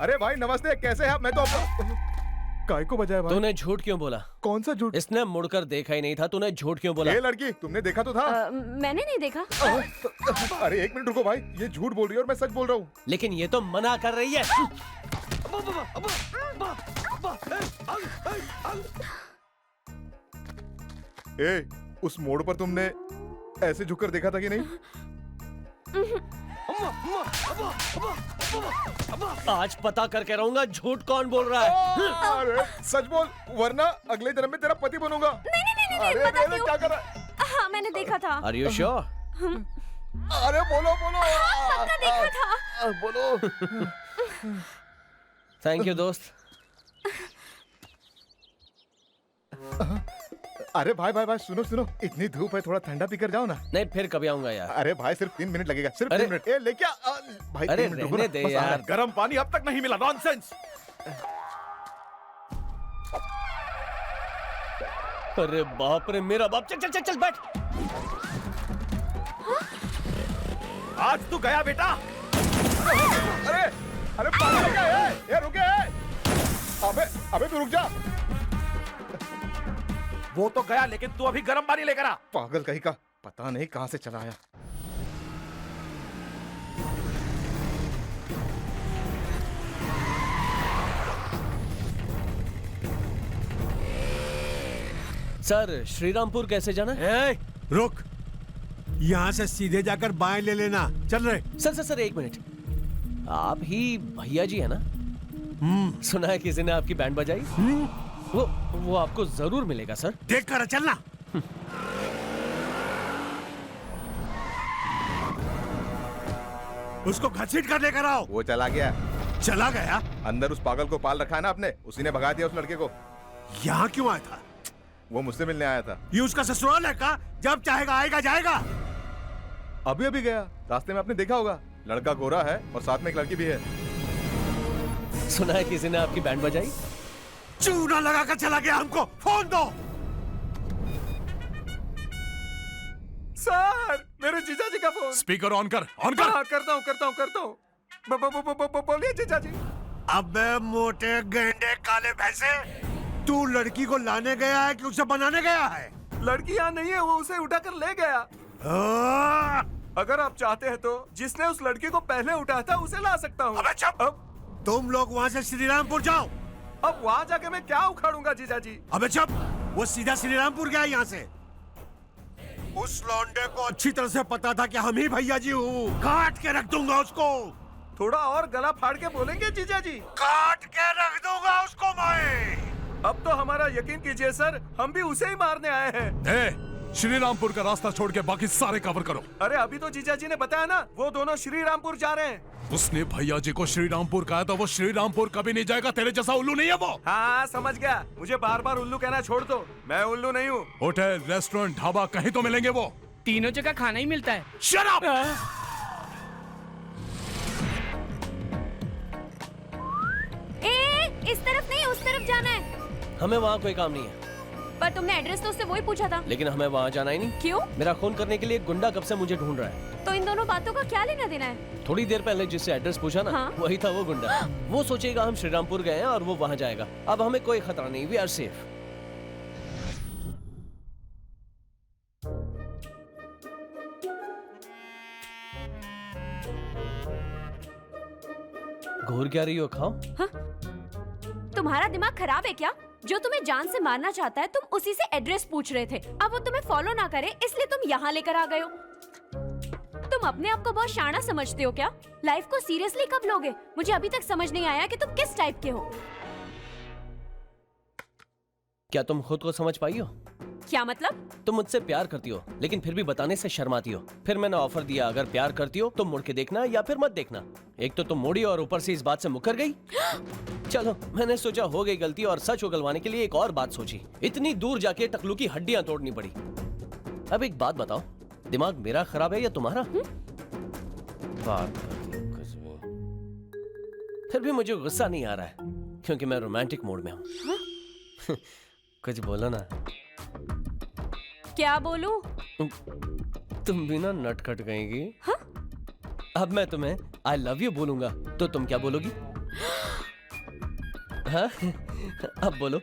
अरे भाई नमस्ते, कैसे हैं आप? मैं तो काय को बजाया भाई? तूने झूठ क्यों बोला? कौन सा झूठ? इसने मुड़कर देखा ही नहीं था, तूने झूठ क्यों बोला? ये लड़की, तुमने देखा तो था? मैंने नहीं देखा। अरे एक मिनट रुको भाई, ये झूठ बोल रही है और मैं सच बोल रहा हूँ। लेकिन ये तो मना कर रही है। ए, उस मोड़ पर तुमने ऐसे झुककर देखा था कि नहीं? आज पता करके रहूंगा झूठ कौन बोल रहा है। अरे सच बोल, वरना अगले जन्म में तेरा पति बनूंगा। नहीं, अरे पता अरे क्यों? क्या कर रहा है? हाँ मैंने देखा था। Are you sure? अरे बोलो बोलो। पक्का देखा था। बोलो। थैंक यू दोस्त। अरे भाई भाई भाई सुनो सुनो, इतनी धूप है, थोड़ा ठंडा पीकर जाओ ना। नहीं फिर कभी आऊंगा यार। अरे भाई सिर्फ 3 मिनट लगेगा, सिर्फ अरे 3 मिनट। ए लेके भाई अरे 3 मिनट रुको रहने ना, दे बस आ रहा यार। है। गर्म पानी अब तक नहीं मिला। नॉनसेंस। अरे बाप रे मेरा बाप। चल चल चल चल बैठ। आज तू गया बेटा। अरे अरे पागल है क्या? ये रुके। अबे अबे तू रुक जा। वो तो गया, लेकिन तू अभी गर्म पानी लेकर आ। पागल कहीं का, पता नहीं कहां से चला आया। सर श्रीरामपुर कैसे जाना है? रुक, यहाँ से सीधे जाकर बाएं ले लेना। चल रहे। सर एक मिनट। आप ही भैया जी है ना? सुना है किसी ने आपकी बैंड बजाई। वो आपको जरूर मिलेगा सर। देख कर चलना। उसको घसीट कर लेकर आओ। वो चला गया। चला गया? अंदर उस पागल को पाल रखा है ना आपने, उसी ने भगा दिया उस लड़के को। यहाँ क्यों आया था? वो मुझसे मिलने आया था। ये उसका ससुराल है का? जब चाहेगा आएगा जाएगा। अभी अभी गया, रास्ते में आपने देखा होगा। लड़का गोरा है और साथ में एक लड़की भी है। सुना है किसी ने आपकी बैंड बजाई। चूना लगा कर चला गया। हमको फोन दो। सर, मेरे जीजा जी का फोन। स्पीकर ऑन कर, ऑन कर। हाँ, करता हूँ। बोलिए जीजा जी। अबे मोटे गेंडे काले भैंसे, तू लड़की को लाने गया है कि उसे बनाने गया है? लड़की यहाँ नहीं है, वो उसे उठाकर ले गया। अगर आप चाहते हैं तो जिसने उस लड़की को पहले उठाया था उसे ला सकता हूँ। अबे चुप। तुम लोग वहाँ से श्रीरामपुर जाओ। अब वहाँ जाके मैं क्या उखाड़ूंगा जीजा जी? अबे चुप। वो सीधा श्रीरामपुर गया यहाँ से। उस लौंडे को अच्छी तरह से पता था कि हम ही भैया जी हूँ। काट के रख दूंगा उसको। थोड़ा और गला फाड़ के बोलेंगे जीजा जी? काट के रख दूंगा उसको मैं। अब तो हमारा यकीन कीजिए सर, हम भी उसे ही मारने आए हैं। श्रीरामपुर का रास्ता छोड़ के बाकी सारे कवर करो। अरे अभी तो जीजा जी ने बताया ना, वो दोनों श्रीरामपुर जा रहे हैं। उसने भैया जी को श्रीरामपुर कहा तो वो श्रीरामपुर कभी नहीं जाएगा। तेरे जैसा उल्लू नहीं है वो। हाँ समझ गया, मुझे बार बार उल्लू कहना छोड़ दो। मैं उल्लू नहीं हूँ। होटल, रेस्टोरेंट, ढाबा कहीं तो मिलेंगे वो। तीनों जगह खाना ही मिलता है। Shut up! इस तरफ नहीं, उस तरफ जाना है। हमें वहाँ कोई काम नहीं है। पर तुमने एड्रेस तो उससे वही पूछा था। लेकिन हमें वहाँ जाना ही नहीं। क्यों? मेरा खून करने के लिए एक गुंडा कब से मुझे ढूंढ रहा है। तो इन दोनों बातों का क्या लेना देना है? थोड़ी देर पहले जिससे एड्रेस पूछा ना, हाँ? वही था वो गुंडा। वो सोचेगा हम श्रीरामपुर गए हैं और वो वहाँ जाएगा। अब हमें कोई खतरा नहीं, वी आर सेफ। घूर क्या रही हो? खाओ। तुम्हारा दिमाग खराब है क्या? जो तुम्हें जान से मारना चाहता है, तुम उसी से एड्रेस पूछ रहे थे। अब वो तुम्हें फॉलो ना करे इसलिए तुम यहाँ लेकर आ गए हो। तुम अपने आप को बहुत शाना समझते हो क्या? लाइफ को सीरियसली कब लोगे? मुझे अभी तक समझ नहीं आया कि तुम किस टाइप के हो। क्या तुम खुद को समझ पाई हो? क्या मतलब? तुम मुझसे प्यार करती हो लेकिन फिर भी बताने से शर्माती हो। फिर मैंने ऑफर दिया, अगर प्यार करती हो तो मुड़ के देखना या फिर मत देखना। एक तो तुम मोड़ी और ऊपर से इस बात से मुकर गई। चलो मैंने सोचा हो गई गलती और सच उगलवाने के लिए एक और बात सोची। इतनी दूर जाके टकलू की हड्डियां तोड़नी पड़ी। अब एक बात बताओ, दिमाग मेरा खराब है या तुम्हारा? बात करती हो कुछ भी। फिर भी मुझे गुस्सा नहीं आ रहा है क्योंकि मैं रोमांटिक मूड में हूँ। कुछ बोलो ना। क्या बोलूं? तुम भी ना नटखट गएंगी। अब मैं तुम्हें आई लव यू बोलूंगा तो तुम क्या बोलोगी? हाँ अब बोलो।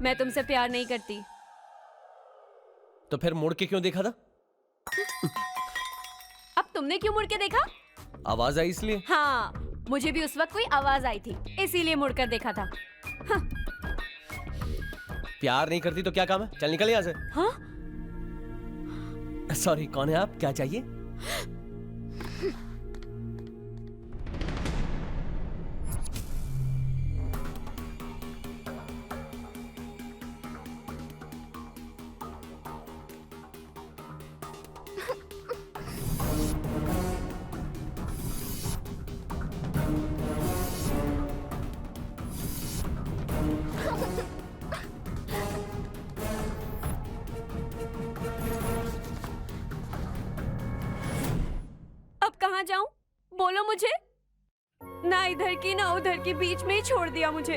मैं तुमसे प्यार नहीं करती। तो फिर मुड़ के क्यों देखा था? अब तुमने क्यों मुड़ के देखा? आवाज आई इसलिए। हाँ, मुझे भी उस वक्त कोई आवाज आई थी, इसीलिए मुड़कर देखा था। प्यार नहीं करती तो क्या काम है? चल निकल यहाँ से। हाँ? सॉरी, कौन है आप? क्या चाहिए? अब कहाँ जाऊं? बोलो मुझे। ना इधर की ना उधर की, बीच में ही छोड़ दिया मुझे।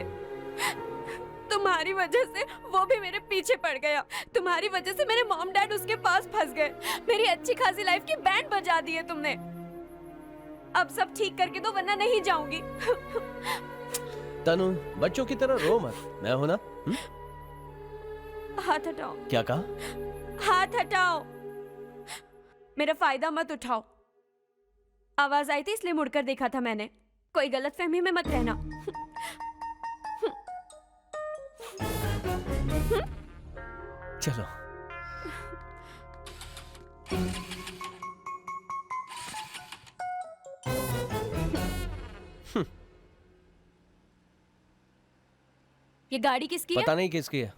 तुम्हारी वजह से वो भी मेरे पीछे पड़ गया। तुम्हारी वजह से मेरे मॉम डैड उसके पास फंस गए। मेरी अच्छी खासी लाइफ की बैंड बजा दी है तुमने। अब सब ठीक करके दो, वरना नहीं जाऊंगी। तनु, बच्चों की तरह रो मत, मैं हूं ना। हाथ हटाओ। क्या कहा? हाथ हटाओ। मेरा फायदा मत उठाओ। आवाज आई थी इसलिए मुड़कर देखा था मैंने। कोई गलतफहमी में मत रहना। चलो। ये गाड़ी किसकी है? पता नहीं किसकी है।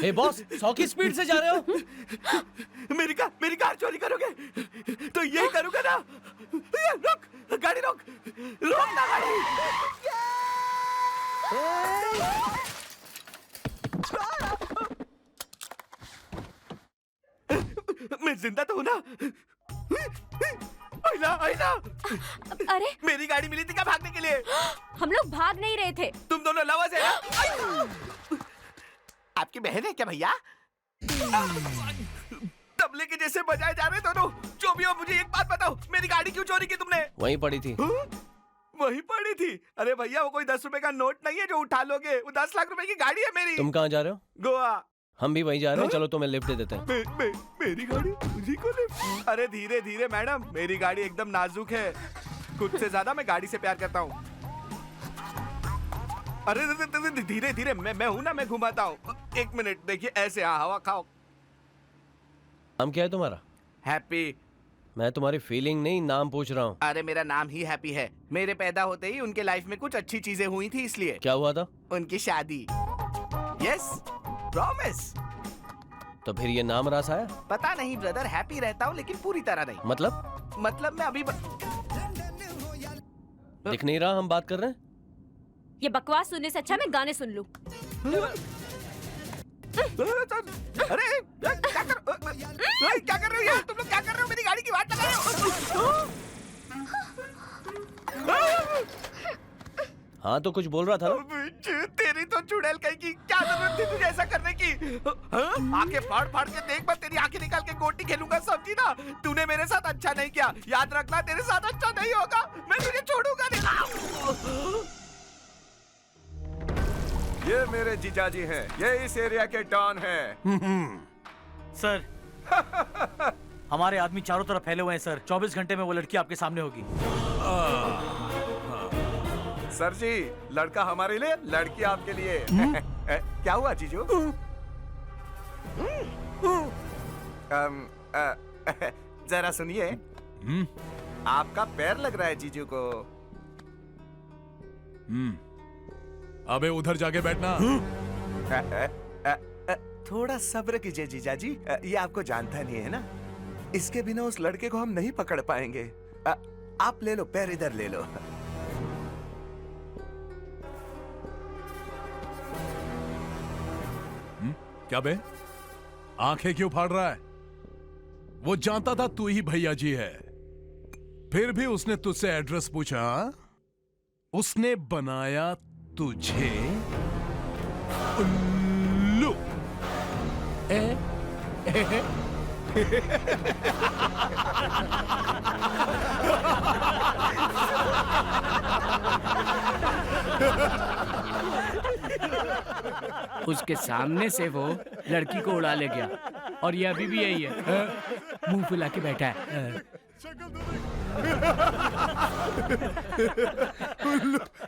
हे बॉस, 100 की स्पीड से जा रहे हो? मेरी कार चोरी करोगे तो यही करूंगा ना। ये, रोक गाड़ी, रोक ना गाड़ी। मैं जिंदा तो हूं ना? आइला। अरे मेरी गाड़ी मिली थी क्या भागने के लिए? हम लोग भाग नहीं रहे थे। तुम दोनों लवर्स है ना? आपकी बहन है क्या भैया? तबले के जैसे बजाए जा रहे दोनों। जो भी हो, मुझे एक बात बताओ, मेरी गाड़ी क्यों चोरी की तुमने? वहीं पड़ी थी। वहीं पड़ी थी? अरे भैया, वो कोई 10 रुपए का नोट नहीं है जो उठा लोगे। वो 10 लाख रुपए की गाड़ी है मेरी। तुम कहाँ जा रहे हो? गोवा। हम भी वहीं जा रहे हैं। चलो तुम्हें लिफ्ट दे देते हैं। मेरी गाड़ी मुझे को लिफ्ट? अरे धीरे धीरे मैडम, मेरी गाड़ी एकदम नाजुक है। खुद से ज्यादा मैं गाड़ी से प्यार करता हूँ। अरे धीरे धीरे, मैं हूं ना, मैं घुमाता हूँ। 1 मिनट, देखिए ऐसे। हाँ, हवा खाओ। नाम क्या है तुम्हारा? हैप्पी। मैं तुम्हारी फीलिंग नहीं, नाम पूछ रहा हूँ। अरे मेरा नाम ही हैप्पी है। मेरे पैदा होते ही उनके लाइफ में कुछ अच्छी चीजें हुई थी, इसलिए। क्या हुआ था? उनकी शादी। Yes, promise. तो फिर ये नाम रास आया? पता नहीं ब्रदर, हैप्पी रहता हूँ लेकिन पूरी तरह नहीं। मतलब मैं अभी दिख नहीं रहा हम बात कर रहे हैं? ये बकवास सुनने से अच्छा मैं गाने सुन लूं। अरे क्या कर रहे हो यार? तुम लोग क्या कर रहे हो? मेरी गाड़ी की वाट लगा रहे हो। हाँ तो कुछ बोल रहा था ना? तेरी तो चुड़ैल कहीं की, क्या जरूरत थी तुझे ऐसा करने की? आंखें फाड़ फाड़ के देख, मैं तेरी आंखें निकाल के गोटी खेलूंगा, समझी ना? तूने मेरे साथ अच्छा नहीं किया, याद रखना, तेरे साथ अच्छा नहीं होगा। मैं तुझे छोड़ूंगा नहीं। ये मेरे जीजाजी हैं। ये इस एरिया के डॉन हैं। सर हमारे आदमी चारों तरफ फैले हुए हैं सर। 24 घंटे में वो लड़की आपके सामने होगी। सर जी, लड़का हमारे लिए, लड़की आपके लिए। क्या हुआ जीजू? जरा सुनिए। आपका पैर लग रहा है जीजू को। अबे उधर जाके बैठना। थोड़ा सब्र कीजिए जीजाजी। ये आपको जानता नहीं है ना, इसके बिना उस लड़के को हम नहीं पकड़ पाएंगे। आप ले लो पैर, इधर ले लो। क्या बे, आंखें क्यों फाड़ रहा है? वो जानता था तू ही भैया जी है, फिर भी उसने तुझसे एड्रेस पूछा। उसने बनाया तुझे उल्लू। उसके सामने से वो लड़की को उड़ा ले गया और ये अभी भी यही है, मुंह फुला के बैठा है।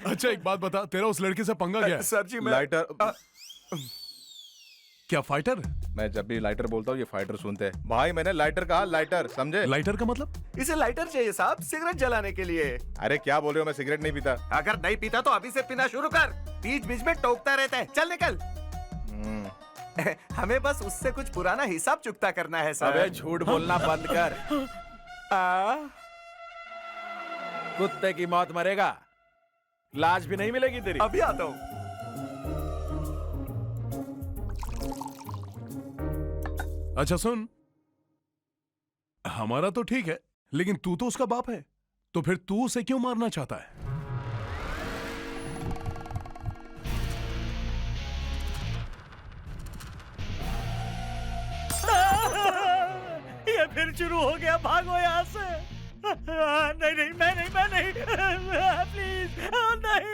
अच्छा एक बात बता, तेरा उस लड़के से पंगा क्या है? सर जी मैं लाइटर। क्या फाइटर? मैं जब भी लाइटर बोलता हूँ ये फाइटर सुनते हैं। भाई मैंने लाइटर कहा, लाइटर समझे? लाइटर का मतलब? इसे लाइटर चाहिए साहब, सिगरेट जलाने के लिए। अरे क्या बोल रहे हो, मैं सिगरेट नहीं पीता। अगर नहीं पीता तो अभी से पीना शुरू कर। बीच बीच में टोकता रहता है। चल निकल। हमें बस उससे कुछ पुराना हिसाब चुकता करना है सर। अबे झूठ बोलना बंद कर। कुत्ते की मौत मरेगा, लाज भी नहीं मिलेगी तेरी। अभी आता हूँ। अच्छा सुन, हमारा तो ठीक है, लेकिन तू तो उसका बाप है, तो फिर तू उसे क्यों मारना चाहता है? ये फिर शुरू हो गया, भागो यहाँ से। नहीं नहीं, मैं नहीं प्लीज नहीं।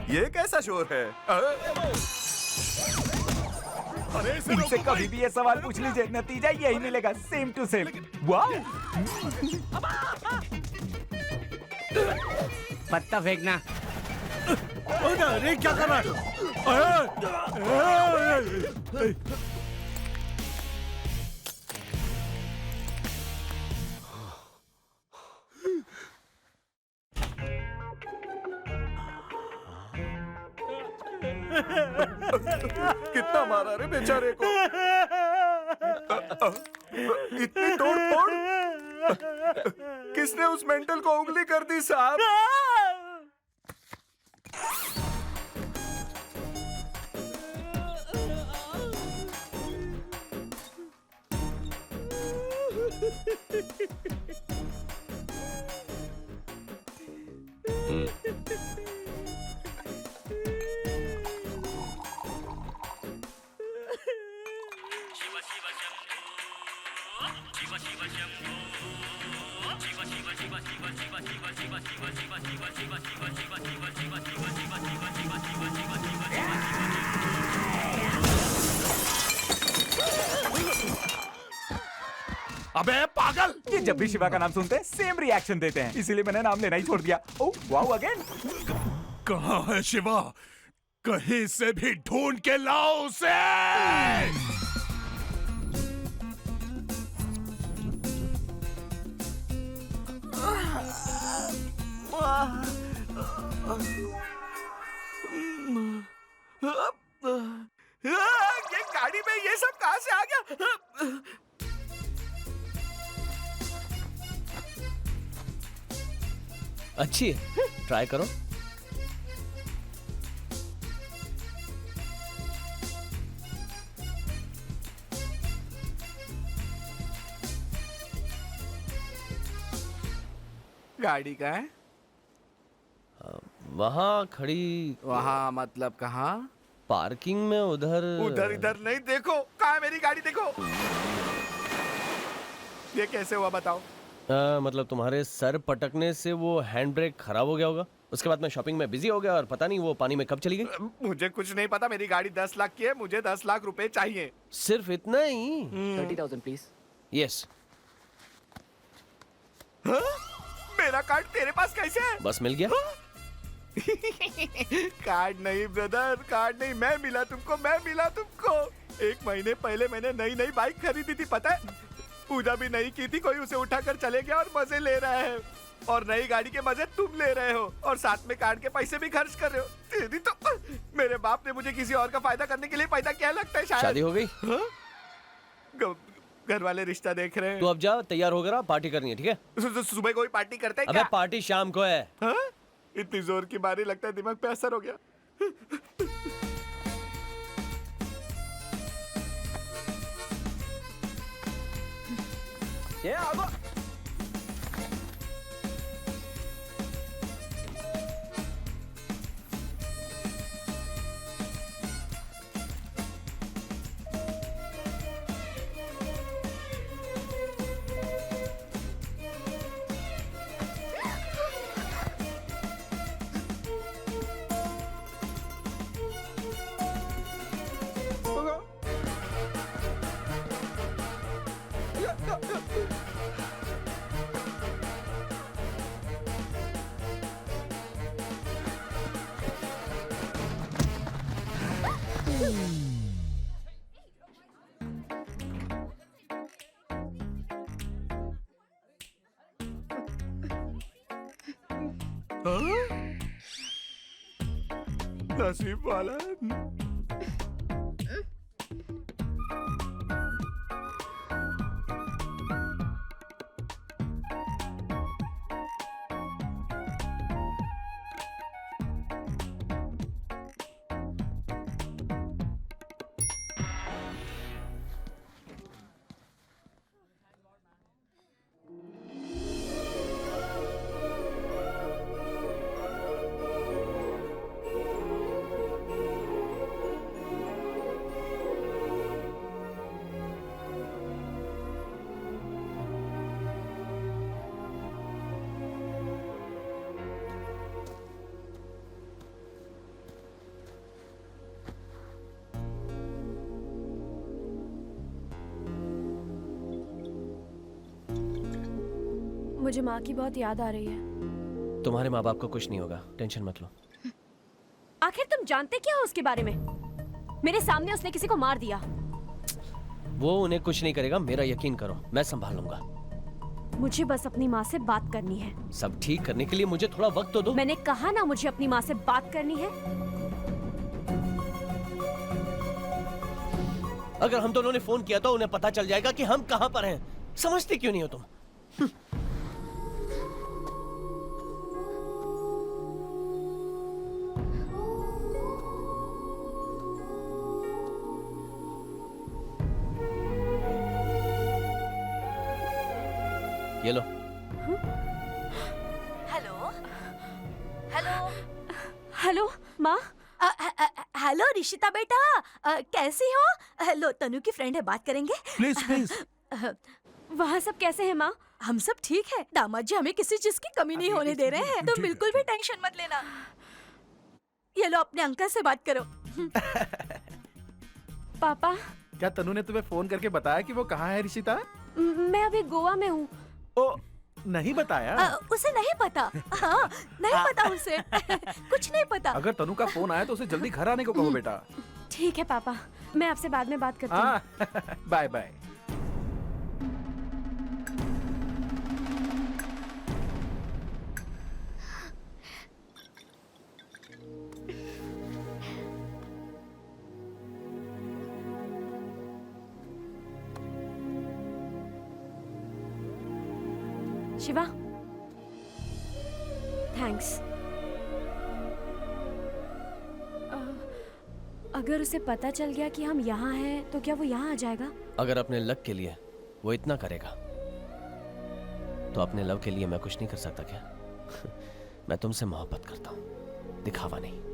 ये कैसा शोर है? इनसे कभी भी ये सवाल पूछ लीजिए, नतीजा यही मिलेगा, सेम टू सेम। वाह! पत्ता फेंकना। अरे क्या कर रहा है? कितना मारा रे बेचारे को। इतनी तोड़ फोड़। किसने उस मेंटल को उंगली कर दी साहब? अबे पागल! ये जब भी शिवा का नाम सुनते हैं सेम रिएक्शन देते हैं, इसीलिए मैंने नाम लेना ही छोड़ दिया। Oh wow again. कहाँ है शिवा? कहीं से भी ढूंढ के लाओ उसे। ये गाड़ी में ये सब कहां से आ गया? अच्छी है, ट्राई करो। गाड़ी का है? वहाँ खड़ी, वहाँ मतलब कहाँ? पार्किंग में उधर। उधर इधर नहीं, देखो कहाँ है मेरी गाड़ी, देखो। ये कैसे हुआ बताओ? मतलब तुम्हारे सर पटकने से वो हैंड ब्रेक खराब हो गया होगा। उसके बाद मैं शॉपिंग में बिजी हो गया और पता नहीं वो पानी में कब चली गई। मुझे कुछ नहीं पता, मेरी गाड़ी 10 लाख की है, मुझे 10 लाख रुपए चाहिए। सिर्फ इतना ही? 30,000 प्लीज। यस। हाँ? मेरा कार्ड तेरे पास कैसे है? बस मिल गया। कार्ड नहीं ब्रदर, कार्ड नहीं, मैं मिला तुमको। 1 महीने पहले मैंने नई बाइक खरीदी थी, पता है? पूजा भी नहीं की थी, कोई उसे उठाकर चले गया और मजे ले रहा है। और नई गाड़ी के मजे तुम ले रहे हो और साथ में कार्ड के पैसे भी खर्च कर रहे हो। तेरी तो, मेरे बाप ने मुझे किसी और का फायदा करने के लिए पैदा किया लगता है शायद। शादी हो गई? घर वाले रिश्ता देख रहे हैं। तो अब जा, तैयार हो गया, पार्टी करनी है, ठीक है? सुबह कोई पार्टी करते हैं अबे क्या? पार्टी शाम को है। हाँ? इतनी जोर की बारी, लगता है दिमाग पे असर हो गया। ये आगो। नसीब वाला। मुझे माँ की बहुत याद आ रही है। तुम्हारे माँ बाप को कुछ नहीं होगा, टेंशन मत लो। आखिर तुम जानते क्या हो उसके बारे में? मेरे सामने उसने किसी को मार दिया। वो उन्हें कुछ नहीं करेगा, मेरा यकीन करो, मैं संभाल लूंगा। मुझे बस अपनी माँ से बात करनी है। सब ठीक करने के लिए मुझे थोड़ा वक्त तो दो। मैंने कहा ना, मुझे अपनी माँ से बात करनी है। अगर हम दोनों ने फोन किया तो उन्हें पता चल जाएगा कि हम कहाँ पर हैं। समझते क्यों नहीं हो तुम? ये लो। हेलो हेलो हेलो माँ। हेलो ऋषिता बेटा, कैसी हो? लो, तनु की फ्रेंड है, बात करेंगे। Please please. वहाँ सब कैसे हैं माँ? हम सब ठीक है। दामाद जी हमें किसी चीज की कमी नहीं होने दे रहे हैं, तुम बिल्कुल भी टेंशन मत लेना। ये लो, अपने अंकल से बात करो। पापा, क्या तनु ने तुम्हें फोन करके बताया कि वो कहाँ है ऋषिता? मैं अभी गोवा में हूँ। ओ, नहीं बताया? उसे नहीं पता। हाँ, नहीं पता उसे। कुछ नहीं पता। अगर तनु का फोन आया तो उसे जल्दी घर आने को कहो बेटा। ठीक है पापा, मैं आपसे बाद में बात करती हूँ। हाँ, बाय बाय। शिवा, थैंक्स। अगर उसे पता चल गया कि हम यहाँ हैं, तो क्या वो यहाँ आ जाएगा? अगर अपने लव के लिए वो इतना करेगा, तो अपने लव के लिए मैं कुछ नहीं कर सकता क्या? मैं तुमसे मोहब्बत करता हूँ, दिखावा नहीं।